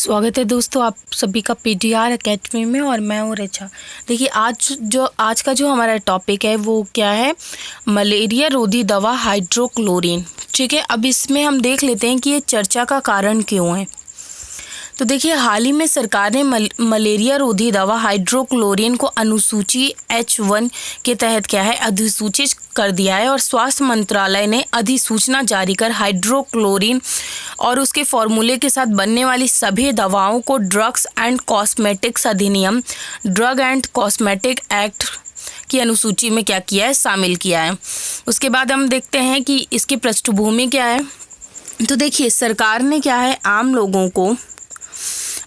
स्वागत है दोस्तों आप सभी का पीडीआर एकेडमी में। और मैं हूँ रिचा। देखिए आज का जो हमारा टॉपिक है वो क्या है, मलेरिया रोधी दवा हाइड्रोक्लोरिन। ठीक है, अब इसमें हम देख लेते हैं कि ये चर्चा का कारण क्यों है। तो देखिए, हाल ही में सरकार ने मलेरिया रोधी दवा हाइड्रोक्लोरिन को अनुसूची H1 के तहत क्या है अधिसूचित कर दिया है। और स्वास्थ्य मंत्रालय ने अधिसूचना जारी कर हाइड्रोक्लोरिन और उसके फॉर्मूले के साथ बनने वाली सभी दवाओं को ड्रग्स एंड कॉस्मेटिक्स अधिनियम ड्रग एंड कॉस्मेटिक एक्ट की अनुसूची में क्या किया है, शामिल किया है। उसके बाद हम देखते हैं कि इसकी पृष्ठभूमि क्या है। तो देखिए, सरकार ने क्या है आम लोगों को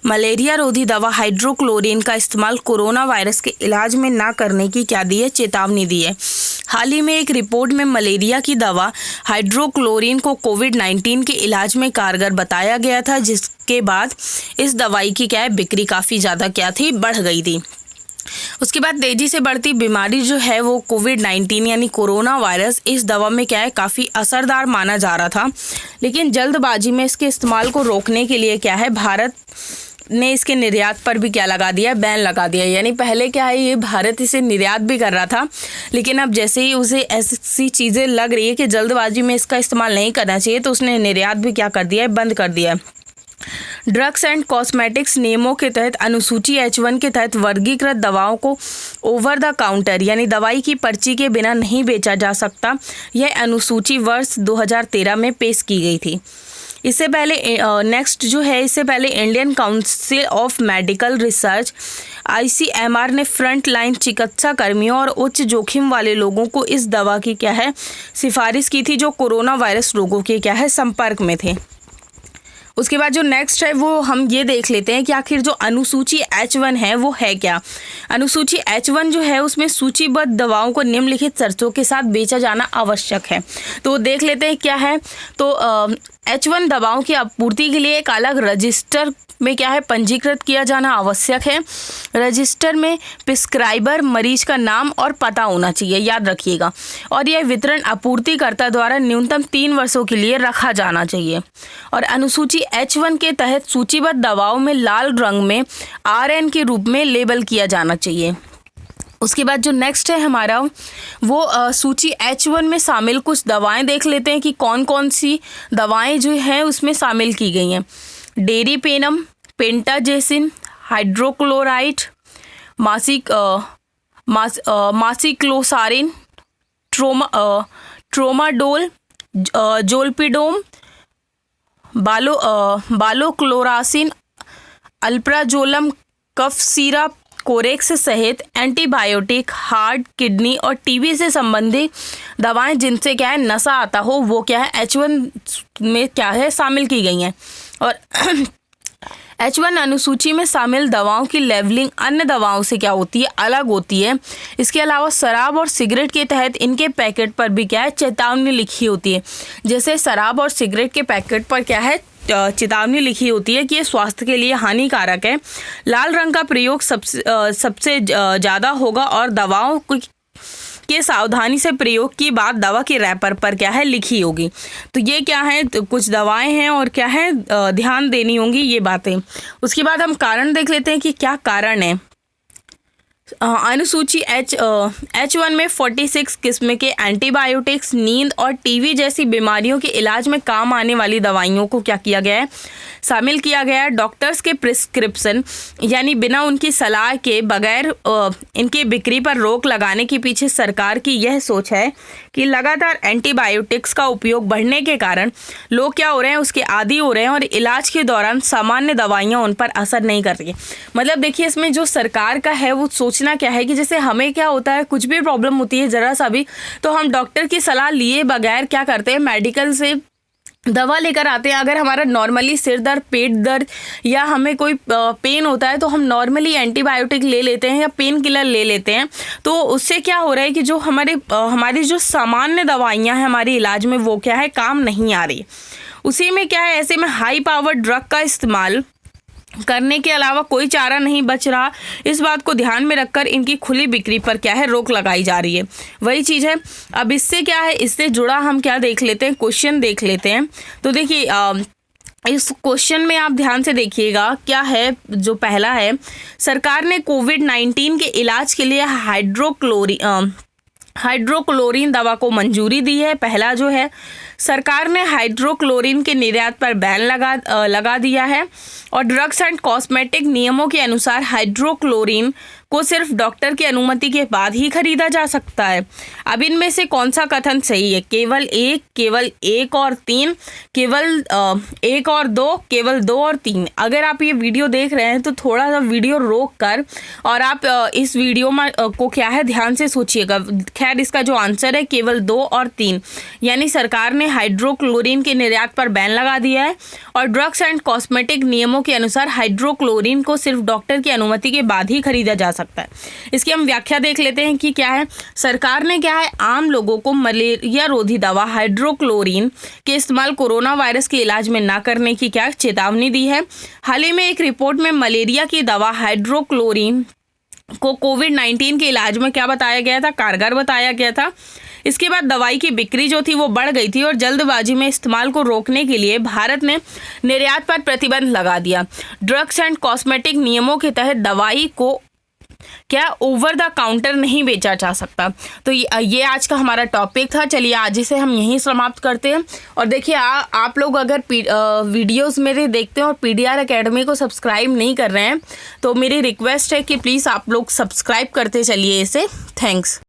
मलेरिया रोधी दवा हाइड्रोक्लोरिन का इस्तेमाल कोरोना वायरस के इलाज में ना करने की क्या दी है, चेतावनी दी है। हाल ही में एक रिपोर्ट में मलेरिया की दवा हाइड्रोक्लोरिन को कोविड-19 के इलाज में कारगर बताया गया था, जिसके बाद इस दवाई की क्या है बिक्री काफ़ी ज़्यादा क्या थी, बढ़ गई थी। उसके बाद तेजी से बढ़ती बीमारी जो है वो कोविड-19 यानी कोरोना वायरस, इस दवा में क्या है काफ़ी असरदार माना जा रहा था। लेकिन जल्दबाजी में इसके इस्तेमाल को रोकने के लिए क्या है भारत ने इसके निर्यात पर भी क्या लगा दिया, बैन लगा दिया। यानी पहले क्या है ये भारत इसे निर्यात भी कर रहा था, लेकिन अब जैसे ही उसे ऐसी चीज़ें लग रही है कि जल्दबाजी में इसका इस्तेमाल नहीं करना चाहिए, तो उसने निर्यात भी क्या कर दिया है, बंद कर दिया है। ड्रग्स एंड कॉस्मेटिक्स नियमों के तहत अनुसूची H1 के तहत वर्गीकृत दवाओं को ओवर द काउंटर यानी दवाई की पर्ची के बिना नहीं बेचा जा सकता। यह अनुसूची वर्ष 2013 में पेश की गई थी। इससे पहले इससे पहले Indian council of medical research ICMR ने फ्रंट लाइन चिकित्सा कर्मियों और उच्च जोखिम वाले लोगों को इस दवा की क्या है सिफारिश की थी, जो कोरोना वायरस रोगों के क्या है संपर्क में थे। उसके बाद जो नेक्स्ट है वो हम ये देख लेते हैं कि आखिर जो अनुसूची H1 है वो है क्या। अनुसूची H1 जो है उसमें सूचीबद्ध दवाओं को निम्नलिखित शर्तों के साथ बेचा जाना आवश्यक है। तो देख लेते हैं क्या है। तो H1 दवाओं की आपूर्ति के लिए एक अलग रजिस्टर में क्या है पंजीकृत किया जाना आवश्यक है। रजिस्टर में प्रिस्क्राइबर, मरीज का नाम और पता होना चाहिए, याद रखिएगा। और यह वितरण आपूर्तिकर्ता द्वारा न्यूनतम 3 वर्षों के लिए रखा जाना चाहिए। और अनुसूची H1 के तहत सूचीबद्ध दवाओं में लाल रंग में RN के रूप में लेबल किया जाना चाहिए। उसके बाद जो नेक्स्ट है हमारा वो सूची H1 में शामिल कुछ दवाएं देख लेते हैं कि कौन कौन सी दवाएं जो हैं उसमें शामिल की गई हैं। डेरिपेनम, पेंटाजेसिन, हाइड्रोक्लोराइड, मासिक्लोसारिन, ट्रोमाडोल, जोल्पिडोम, बालोक्लोरासिन, अल्प्राजोलम, कफ सीरप, कोरेक्स सहित एंटीबायोटिक, हार्ट, किडनी और टीबी से संबंधित दवाएं जिनसे क्या है नशा आता हो वो क्या है H1 में क्या है शामिल की गई हैं। और H1 अनुसूची में शामिल दवाओं की लेवलिंग अन्य दवाओं से क्या होती है, अलग होती है। इसके अलावा शराब और सिगरेट के तहत इनके पैकेट पर भी क्या है चेतावनी लिखी होती है। जैसे शराब और सिगरेट के पैकेट पर क्या है चेतावनी लिखी होती है कि ये स्वास्थ्य के लिए हानिकारक है। लाल रंग का प्रयोग सबसे ज़्यादा होगा और दवाओं के सावधानी से प्रयोग की बात दवा के रैपर पर क्या है लिखी होगी। तो ये क्या है, तो कुछ दवाएं हैं और क्या है ध्यान देनी होंगी ये बातें। उसके बाद हम कारण देख लेते हैं कि क्या कारण है। अनुसूची H1 में 46 किस्म के एंटीबायोटिक्स, नींद और टीबी जैसी बीमारियों के इलाज में काम आने वाली दवाइयों को क्या किया गया है, शामिल किया गया है। डॉक्टर्स के प्रिस्क्रिप्शन यानी बिना उनकी सलाह के बगैर इनकी बिक्री पर रोक लगाने के पीछे सरकार की यह सोच है कि लगातार एंटीबायोटिक्स का उपयोग बढ़ने के कारण लोग क्या हो रहे हैं, उसके आदी हो रहे हैं और इलाज के दौरान सामान्य दवाइयाँ उन पर असर नहीं कर रही। मतलब देखिए, इसमें जो सरकार का है वो सोचना क्या है कि जैसे हमें क्या होता है, कुछ भी प्रॉब्लम होती है ज़रा सा भी, तो हम डॉक्टर की सलाह लिए बगैर क्या करते हैं, मेडिकल से दवा लेकर आते हैं। अगर हमारा नॉर्मली सिर दर्द, पेट दर्द या हमें कोई पेन होता है तो हम नॉर्मली एंटीबायोटिक ले लेते हैं या पेन किलर ले लेते हैं। तो उससे क्या हो रहा है कि जो हमारी जो सामान्य दवाइयाँ हैं हमारे इलाज में वो क्या है काम नहीं आ रही। उसी में क्या है, ऐसे में हाई पावर ड्रग का इस्तेमाल करने के अलावा कोई चारा नहीं बच रहा। इस बात को ध्यान में रखकर इनकी खुली बिक्री पर क्या है रोक लगाई जा रही है। वही चीज़ है। अब इससे क्या है, इससे जुड़ा हम क्या देख लेते हैं, क्वेश्चन देख लेते हैं। तो देखिए इस क्वेश्चन में आप ध्यान से देखिएगा क्या है। जो पहला है, सरकार ने कोविड-19 के इलाज के लिए हाइड्रोक्लोरीन दवा को मंजूरी दी है। पहला जो है, सरकार ने हाइड्रोक्लोरीन के निर्यात पर बैन लगा दिया है और ड्रग्स एंड कॉस्मेटिक नियमों के अनुसार हाइड्रोक्लोरीन को सिर्फ डॉक्टर की अनुमति के बाद ही खरीदा जा सकता है। अब इनमें से कौन सा कथन सही है? केवल एक और तीन, केवल एक और दो, केवल दो और तीन। अगर आप ये वीडियो देख रहे हैं तो थोड़ा सा वीडियो रोक कर और आप इस वीडियो में को क्या है ध्यान से सोचिएगा। खैर, इसका जो आंसर है केवल 2 और 3, यानी सरकार ने हाइड्रोक्लोरीन के निर्यात पर बैन लगा दिया है और ड्रग्स एंड कॉस्मेटिक नियमों के अनुसार हाइड्रोक्लोरीन को सिर्फ डॉक्टर की अनुमति के बाद ही खरीदा जा सकता है। इसकी हम व्याख्या देख लेते हैं कि क्या है। सरकार ने क्या है, आम लोगों को मलेरिया रोधी दवा हाइड्रोक्लोरीन के इस्तेमाल कोरोना वायरस के इलाज में ना करने की क्या चेतावनी दी है। हाल ही में एक रिपोर्ट में मलेरिया की दवा हाइड्रोक्लोरीन को कोविड-19 के इलाज में क्या बताया गया था? कारगर बताया गया था। इसके बाद दवाई की बिक्री जो थी वो बढ़ गई थी और जल्दबाजी में इस्तेमाल को रोकने के लिए भारत ने निर्यात पर प्रतिबंध लगा दिया। ड्रग्स एंड कॉस्मेटिक नियमों के तहत दवाई को क्या ओवर द काउंटर नहीं बेचा जा सकता। तो ये आज का हमारा टॉपिक था। चलिए आज इसे हम यहीं समाप्त करते हैं। और देखिए आप लोग अगर वीडियोस मेरे देखते हैं और पीडीआर एकेडमी को सब्सक्राइब नहीं कर रहे हैं तो मेरी रिक्वेस्ट है कि प्लीज़ आप लोग सब्सक्राइब करते चलिए इसे। थैंक्स।